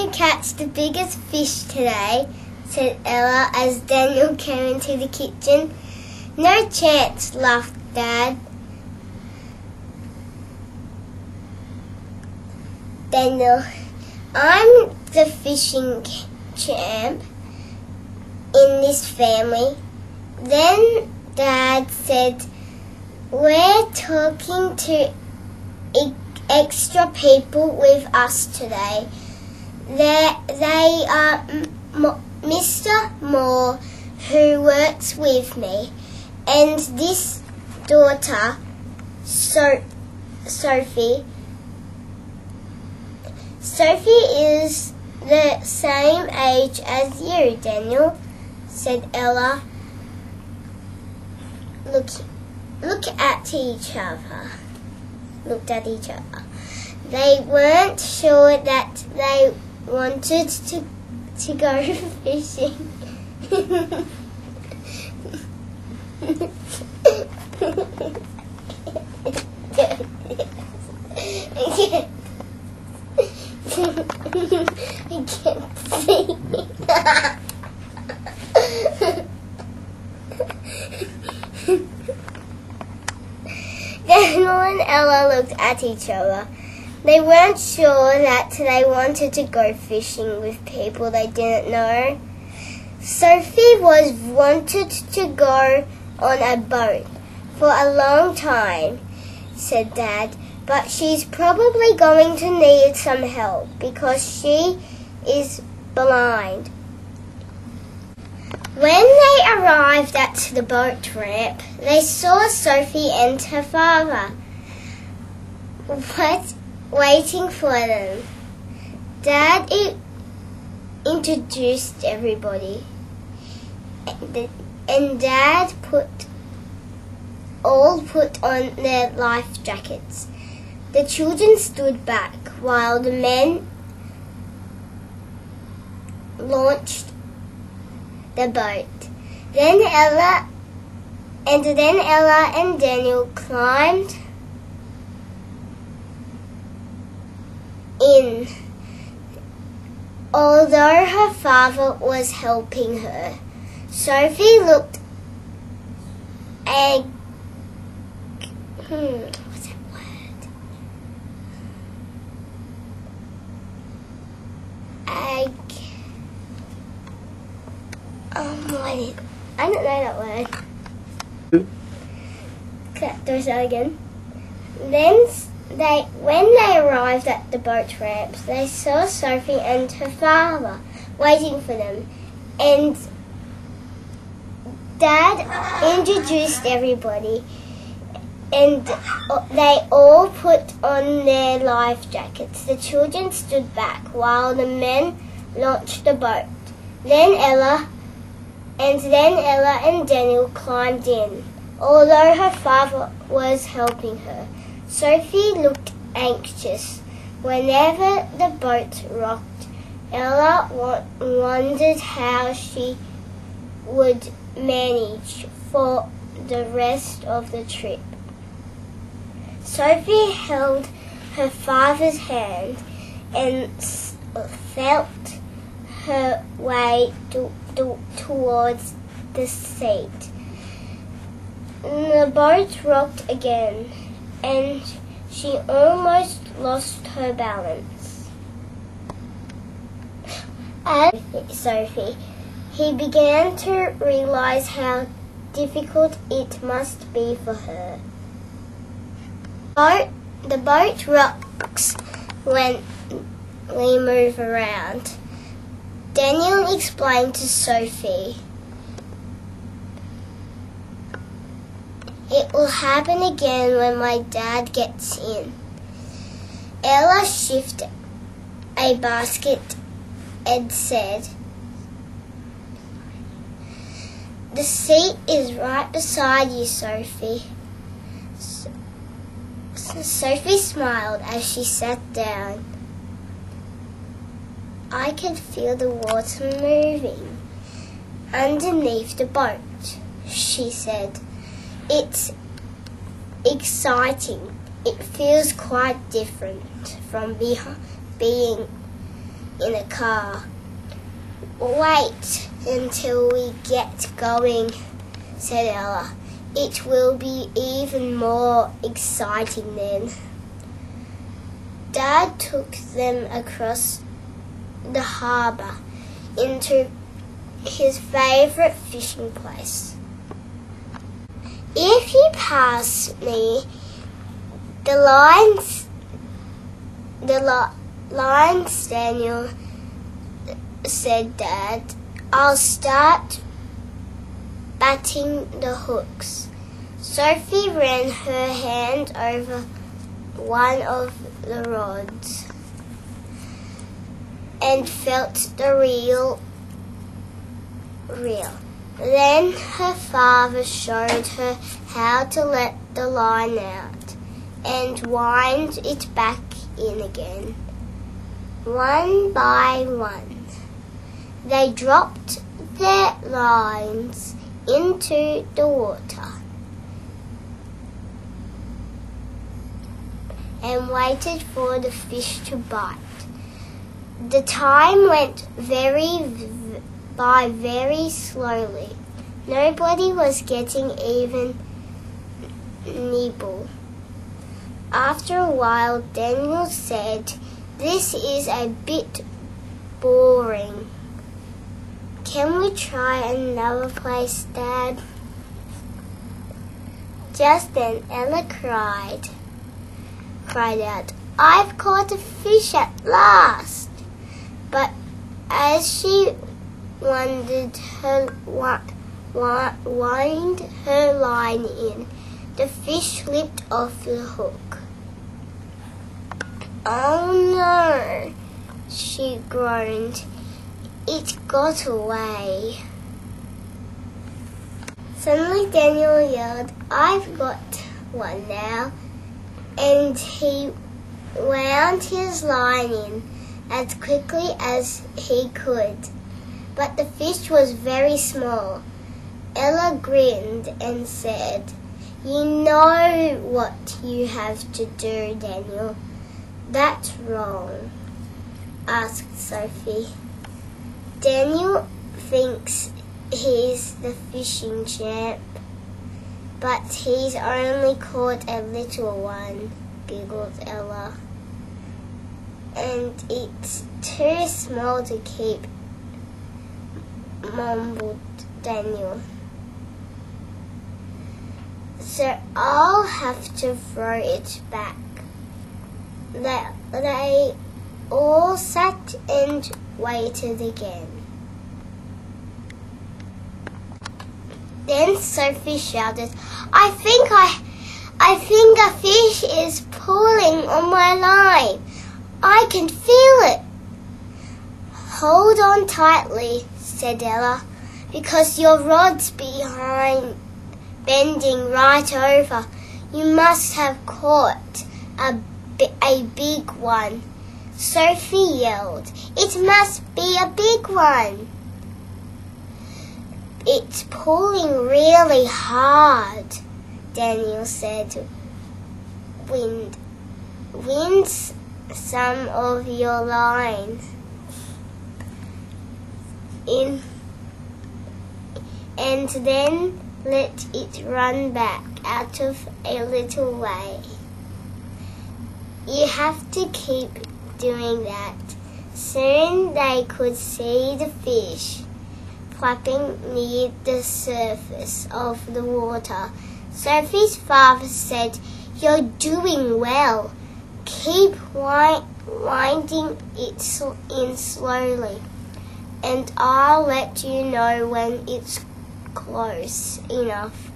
to catch the biggest fish today, said Ella as Daniel came into the kitchen. No chance, laughed Dad. Daniel, I'm the fishing champ in this family. Then Dad said, we're talking to extra people with us today. They are Mr. Moore, who works with me, and this daughter, Sophie. Sophie is the same age as you, Daniel, said Ella. Looked at each other. They weren't sure that they wanted to go fishing. I can't see. Daniel and Ella looked at each other. They weren't sure that they wanted to go fishing with people they didn't know. Sophie wanted to go on a boat for a long time, said Dad, but she's probably going to need some help because she is blind. When they arrived at the boat ramp, they saw Sophie and her father waiting for them. Dad introduced everybody, and Dad put on their life jackets. The children stood back while the men launched the boat. Then Ella and Daniel climbed in, although her father was helping her. Sophie looked what's that word? I don't know that word. Do that again. Then when they arrived at the boat ramps, they saw Sophie and her father waiting for them, and Dad introduced everybody, and they all put on their life jackets. The children stood back while the men launched the boat. Then Ella and Daniel climbed in, although her father was helping her. Sophie looked anxious. Whenever the boat rocked, Ella wondered how she would manage for the rest of the trip. Sophie held her father's hand and felt her way towards the seat. The boat rocked again, and she almost lost her balance. As Sophie, he began to realize how difficult it must be for her. The boat rocks when we move around. Daniel explained to Sophie, it will happen again when my dad gets in. Ella shifted a basket and said, the seat is right beside you, Sophie. Sophie smiled as she sat down. I could feel the water moving underneath the boat, she said. It's exciting. It feels quite different from being in a car. Wait until we get going, said Ella. It will be even more exciting then. Dad took them across the harbour into his favourite fishing place. If you pass me the lines, Daniel, said Dad, I'll start batting the hooks. Sophie ran her hand over one of the rods and felt the reel. Then her father showed her how to let the line out and wind it back in again. One by one, they dropped their lines into the water and waited for the fish to bite. The time went by very slowly. Nobody was getting even nibble. After a while, Daniel said, "This is a bit boring. Can we try another place, Dad?" Just then Ella cried out, "I've caught a fish at last!" But as she wind her line in, the fish slipped off the hook. "Oh no," she groaned. "It got away." Suddenly Daniel yelled, "I've got one now," and he wound his line in as quickly as he could. But the fish was very small. Ella grinned and said, "You know what you have to do, Daniel." "That's wrong," asked Sophie. "Daniel thinks he's the fishing champ, but he's only caught a little one," giggled Ella. "And it's too small to keep," mumbled Daniel. "So I'll have to throw it back." They all sat and waited again. Then Sophie shouted, I think a fish is pulling on my line. I can feel it." "Hold on tightly," said Ella, "because your rod's behind, bending right over. You must have caught a big one." Sophie yelled, "It must be a big one." "It's pulling really hard," Daniel said. Wind some of your line in and then let it run back out of a little way. You have to keep doing that. Soon they could see the fish flapping near the surface of the water. Sophie's father said, "You're doing well. Keep winding it in slowly, and I'll let you know when it's close enough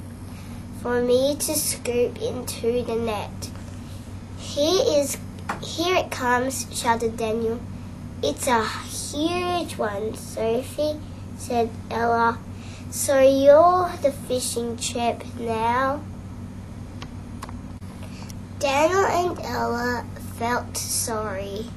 for me to scoop into the net." Here it comes," shouted Daniel. "It's a huge one, Sophie," said Ella. "So you're the fishing champ now?" Daniel and Ella felt sorry.